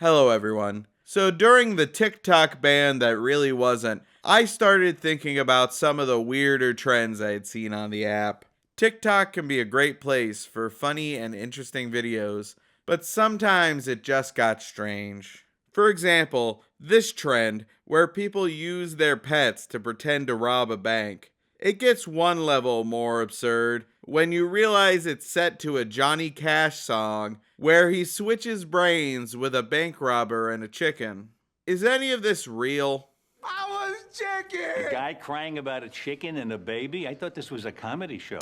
Hello, everyone. So during the TikTok ban that really wasn't, I started thinking about some of the weirder trends I had seen on the app. TikTok can be a great place for funny and interesting videos, but sometimes it just got strange. For example, this trend where people use their pets to pretend to rob a bank. It gets one level more absurd when you realize it's set to a Johnny Cash song where he switches brains with a bank robber and a chicken. Is any of this real? I was chicken! A guy crying about a chicken and a baby? I thought this was a comedy show.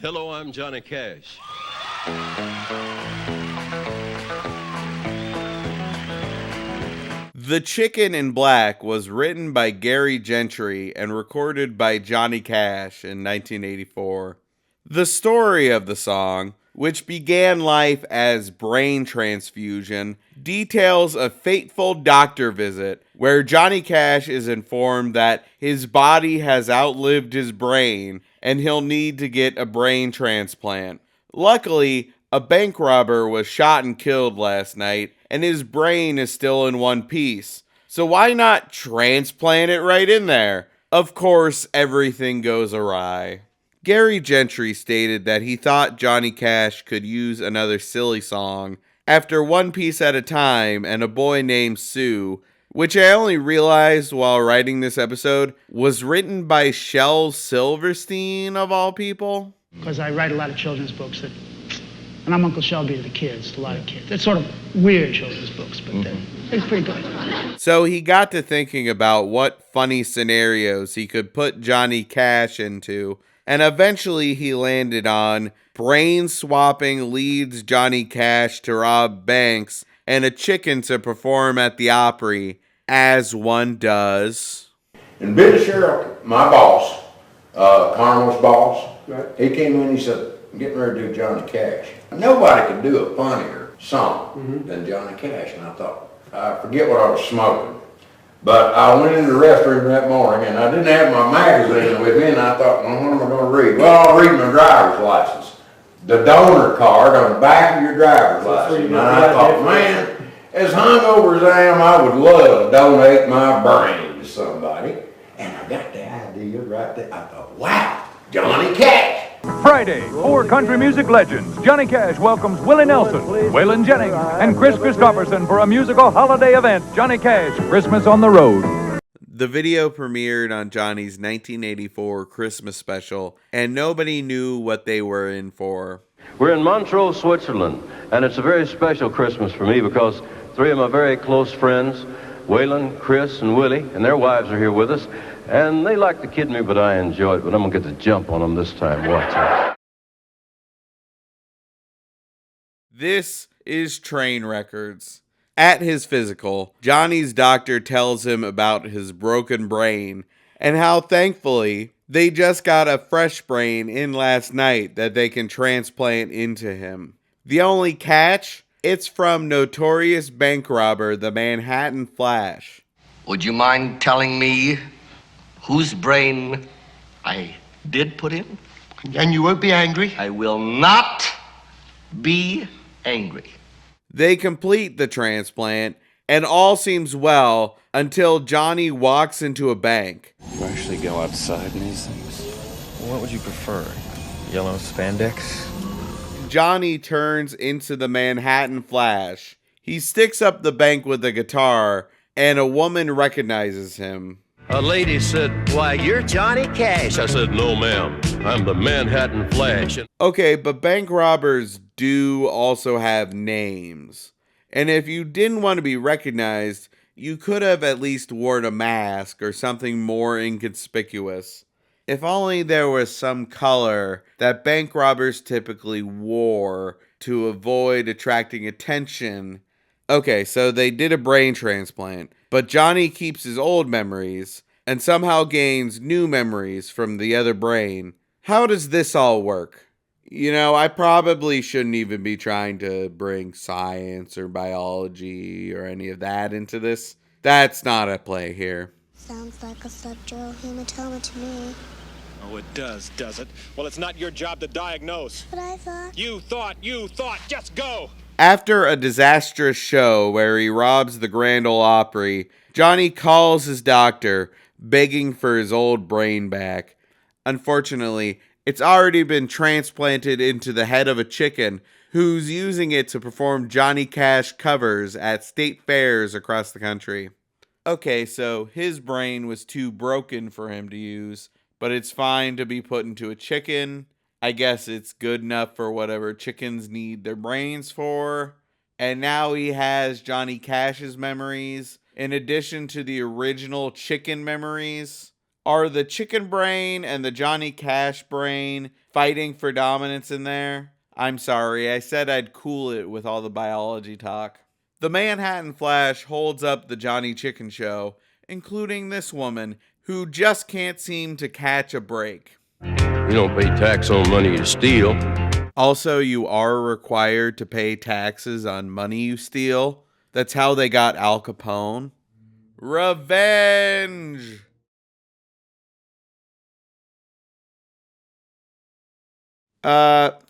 Hello, I'm Johnny Cash. The Chicken in Black was written by Gary Gentry and recorded by Johnny Cash in 1984. The story of the song, which began life as brain transfusion, details a fateful doctor visit where Johnny Cash is informed that his body has outlived his brain and he'll need to get a brain transplant. Luckily, a bank robber was shot and killed last night, and his brain is still in one piece. So why not transplant it right in there? Of course, everything goes awry. Gary Gentry stated that he thought Johnny Cash could use another silly song after One Piece at a Time and A Boy Named Sue, which I only realized while writing this episode was written by Shel Silverstein of all people. Because I write a lot of children's books and I'm Uncle Shelby to the kids, a lot of kids. It's sort of weird children's books, but it's pretty good. So he got to thinking about what funny scenarios he could put Johnny Cash into, and eventually he landed on brain swapping leads Johnny Cash to rob banks and a chicken to perform at the Opry, as one does. And Billy Sherrill, my boss, Carmel's boss, right. He came in and he said, I'm getting ready to do Johnny Cash. Nobody could do a funnier song than Johnny Cash. And I thought, I forget what I was smoking. But I went into the restroom that morning and I didn't have my magazine with me and I thought, well, what am I going to read? Well, I'll read my driver's license. The donor card on the back of your driver's license. And I thought, man, as hungover as I am, I would love to donate my brain to somebody. And I got the idea right there. I thought, wow, Johnny Cash. Friday, 4 country music legends. Johnny Cash welcomes Willie Nelson, Waylon Jennings, and Chris Christopherson for a musical holiday event. Johnny Cash, Christmas on the Road. The video premiered on Johnny's 1984 Christmas special, and nobody knew what they were in for. We're in Montreux, Switzerland, and it's a very special Christmas for me because 3 of my very close friends, Waylon, Chris, and Willie, and their wives are here with us. And they like to kid me, but I enjoy it. But I'm going to get the jump on them this time. Watch out. This is Train Records. At his physical, Johnny's doctor tells him about his broken brain and how thankfully they just got a fresh brain in last night that they can transplant into him. The only catch? It's from notorious bank robber, the Manhattan Flash. Would you mind telling me whose brain I did put in? And you won't be angry? I will not be angry. They complete the transplant, and all seems well until Johnny walks into a bank. You actually go outside in these things? What would you prefer? Yellow spandex? Johnny turns into the Manhattan Flash. He sticks up the bank with a guitar, and a woman recognizes him. A lady said, why, you're Johnny Cash. I said, no, ma'am. I'm the Manhattan Flash. Okay, but bank robbers do also have names. And if you didn't want to be recognized, you could have at least worn a mask or something more inconspicuous. If only there was some color that bank robbers typically wore to avoid attracting attention. Okay, so they did a brain transplant, but Johnny keeps his old memories and somehow gains new memories from the other brain. How does this all work? You know, I probably shouldn't even be trying to bring science or biology or any of that into this. That's not at play here. Sounds like a subdural hematoma to me. Oh, it does it? Well, it's not your job to diagnose. But I thought... You thought, just go! After a disastrous show where he robs the Grand Ole Opry, Johnny calls his doctor, begging for his old brain back. Unfortunately, it's already been transplanted into the head of a chicken who's using it to perform Johnny Cash covers at state fairs across the country. Okay, so his brain was too broken for him to use, but it's fine to be put into a chicken. I guess it's good enough for whatever chickens need their brains for. And now he has Johnny Cash's memories in addition to the original chicken memories. Are the chicken brain and the Johnny Cash brain fighting for dominance in there? I'm sorry, I said I'd cool it with all the biology talk. The Manhattan Flash holds up the Johnny Chicken Show, including this woman who just can't seem to catch a break. You don't pay tax on money you steal. Also, you are required to pay taxes on money you steal. That's how they got Al Capone. Revenge!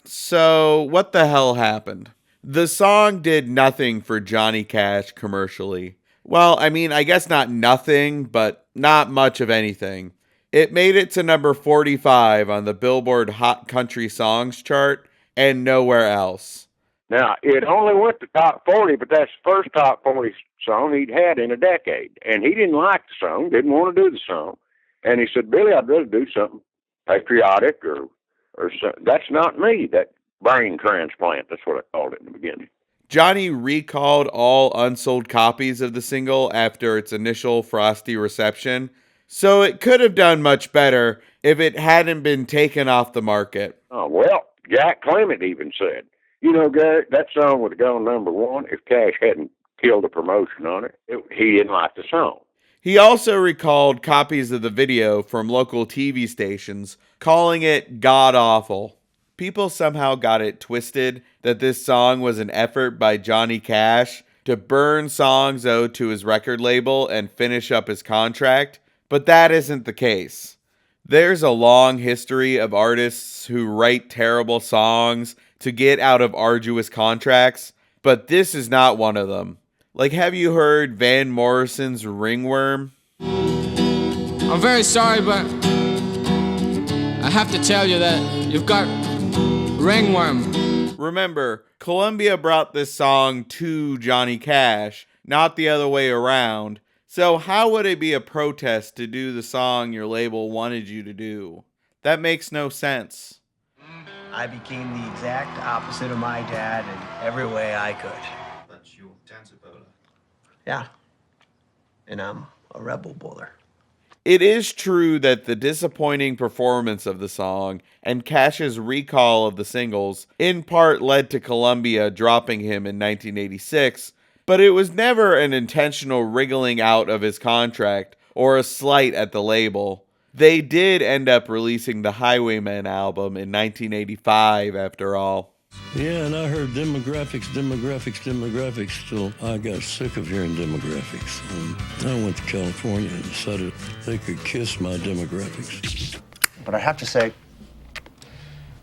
So what the hell happened? The song did nothing for Johnny Cash commercially. Well, I mean, I guess not nothing, but not much of anything. It made it to number 45 on the Billboard Hot Country Songs chart and nowhere else. Now, it only went to top 40, but that's the first top 40 song he'd had in a decade. And he didn't like the song, didn't want to do the song. And he said, Billy, I'd rather do something patriotic or something. That's not me, that brain transplant. That's what I called it in the beginning. Johnny recalled all unsold copies of the single after its initial frosty reception, so it could have done much better if it hadn't been taken off the market. Oh, well, Jack Clement even said, you know, Gary, that song would have gone number one if Cash hadn't killed the promotion on it. He didn't like the song. He also recalled copies of the video from local TV stations, calling it god-awful. People somehow got it twisted that this song was an effort by Johnny Cash to burn songs owed to his record label and finish up his contract, but that isn't the case. There's a long history of artists who write terrible songs to get out of arduous contracts, but this is not one of them. Like, have you heard Van Morrison's Ringworm? I'm very sorry, but I have to tell you that you've got ringworm. Remember, Columbia brought this song to Johnny Cash, not the other way around. So how would it be a protest to do the song your label wanted you to do? That makes no sense. I became the exact opposite of my dad in every way I could. But you dance Ebola. Yeah. And I'm a rebel bowler. It is true that the disappointing performance of the song and Cash's recall of the singles in part led to Columbia dropping him in 1986, but it was never an intentional wriggling out of his contract or a slight at the label. They did end up releasing the Highwaymen album in 1985 after all. Yeah, and I heard demographics, till I got sick of hearing demographics. I went to California and decided they could kiss my demographics. But I have to say,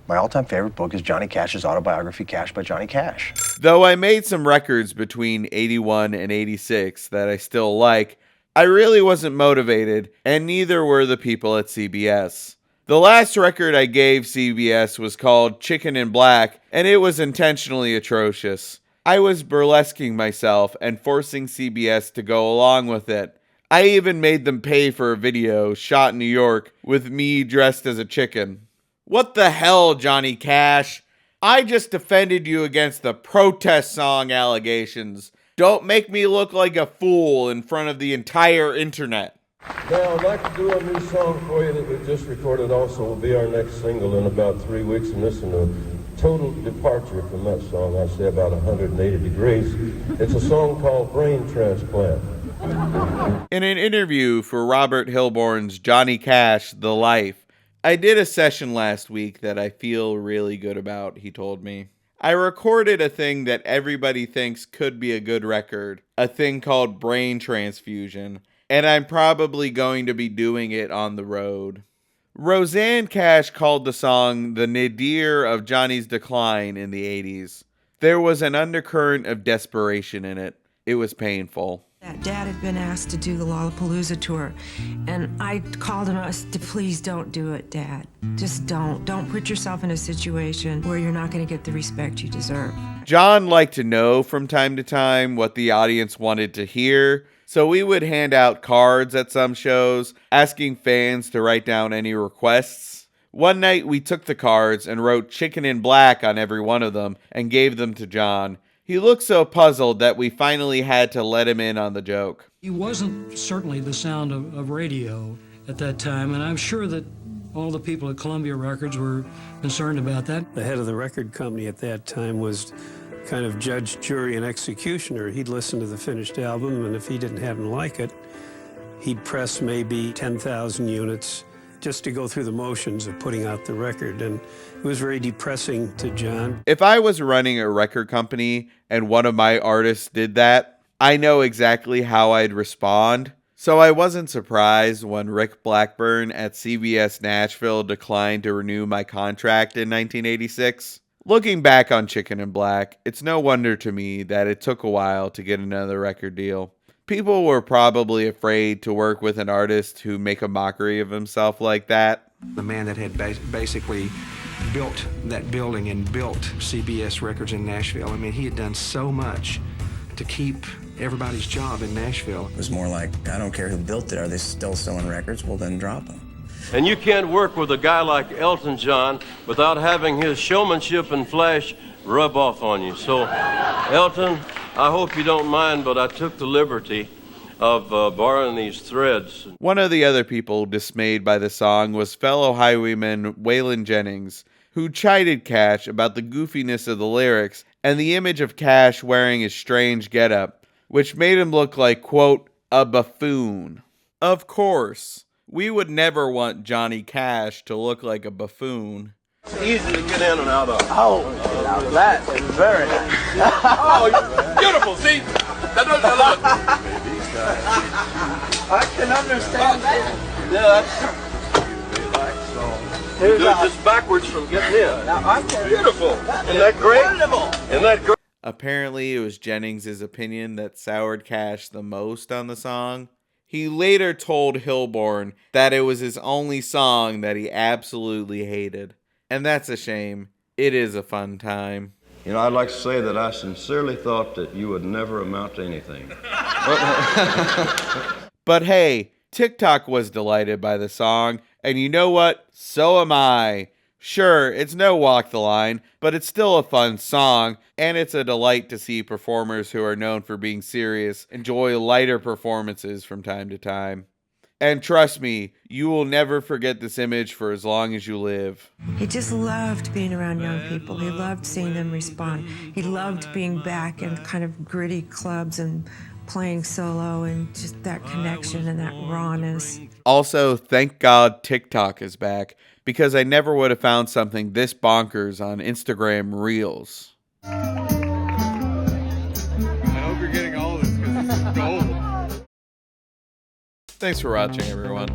my all-time favorite book is Johnny Cash's autobiography, Cash by Johnny Cash. Though I made some records between 81 and 86 that I still like, I really wasn't motivated, and neither were the people at CBS. The last record I gave CBS was called Chicken in Black, and it was intentionally atrocious. I was burlesquing myself and forcing CBS to go along with it. I even made them pay for a video shot in New York with me dressed as a chicken. What the hell, Johnny Cash? I just defended you against the protest song allegations. Don't make me look like a fool in front of the entire internet. Now, I'd like to do a new song for you that we just recorded also. Will be our next single in about 3 weeks, and this is a total departure from that song. I'd say about 180 degrees. It's a song called Brain Transplant. In an interview for Robert Hilborn's Johnny Cash, The Life, I did a session last week that I feel really good about, he told me. I recorded a thing that everybody thinks could be a good record, a thing called Brain Transfusion, and I'm probably going to be doing it on the road. Roseanne Cash called the song the nadir of Johnny's decline in the 80s. There was an undercurrent of desperation in it. It was painful. Dad had been asked to do the Lollapalooza tour, and I called him. I said, please don't do it, Dad. Just don't. Don't put yourself in a situation where you're not going to get the respect you deserve. John liked to know from time to time what the audience wanted to hear, so we would hand out cards at some shows, asking fans to write down any requests. One night we took the cards and wrote Chicken in Black on every one of them and gave them to John. He looked so puzzled that we finally had to let him in on the joke. He wasn't certainly the sound of radio at that time, and I'm sure that all the people at Columbia Records were concerned about that. The head of the record company at that time was kind of judge, jury, and executioner. He'd listen to the finished album, and if he didn't happen to like it, he'd press maybe 10,000 units just to go through the motions of putting out the record, and it was very depressing to John. If I was running a record company and one of my artists did that, I know exactly how I'd respond. So I wasn't surprised when Rick Blackburn at CBS Nashville declined to renew my contract in 1986. Looking back on Chicken in Black, it's no wonder to me that it took a while to get another record deal. People were probably afraid to work with an artist who make a mockery of himself like that. The man that had basically built that building and built CBS Records in Nashville. I mean, he had done so much to keep everybody's job in Nashville. It was more like, I don't care who built it. Are they still selling records? Well, then drop them. And you can't work with a guy like Elton John without having his showmanship and flash rub off on you. So, Elton, I hope you don't mind, but I took the liberty of borrowing these threads. One of the other people dismayed by the song was fellow highwayman Waylon Jennings, who chided Cash about the goofiness of the lyrics and the image of Cash wearing his strange getup, which made him look like, quote, a buffoon. Of course, we would never want Johnny Cash to look like a buffoon. It's easy to get in and out of. Oh, now that is very nice. Oh, beautiful, see? I can understand that. Yeah, you do it just backwards from getting in. Now, I can. Beautiful. Isn't that great? Wonderful. Isn't that great? Apparently, it was Jennings' opinion that soured Cash the most on the song. He later told Hilborn that it was his only song that he absolutely hated. And that's a shame. It is a fun time. You know, I'd like to say that I sincerely thought that you would never amount to anything. But hey, TikTok was delighted by the song, and you know what? So am I. Sure, it's no Walk the Line, but it's still a fun song, and it's a delight to see performers who are known for being serious enjoy lighter performances from time to time. And trust me, you will never forget this image for as long as you live. He just loved being around young people. He loved seeing them respond. He loved being back in kind of gritty clubs and playing solo and just that connection and that rawness. Also, thank God TikTok is back, because I never would have found something this bonkers on Instagram Reels. I hope you're getting all of this because this is gold. Thanks for watching, everyone.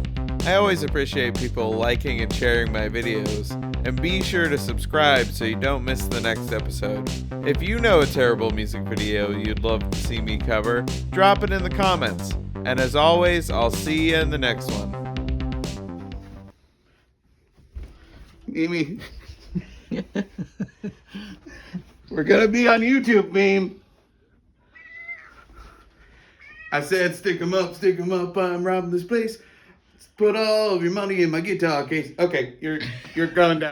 I always appreciate people liking and sharing my videos, and be sure to subscribe so you don't miss the next episode. If you know a terrible music video you'd love to see me cover, drop it in the comments. And as always, I'll see you in the next one. Mimi. We're gonna be on YouTube, Beam. I said stick 'em up, I'm robbing this place. Put all of your money in my guitar case. Okay, you're going down.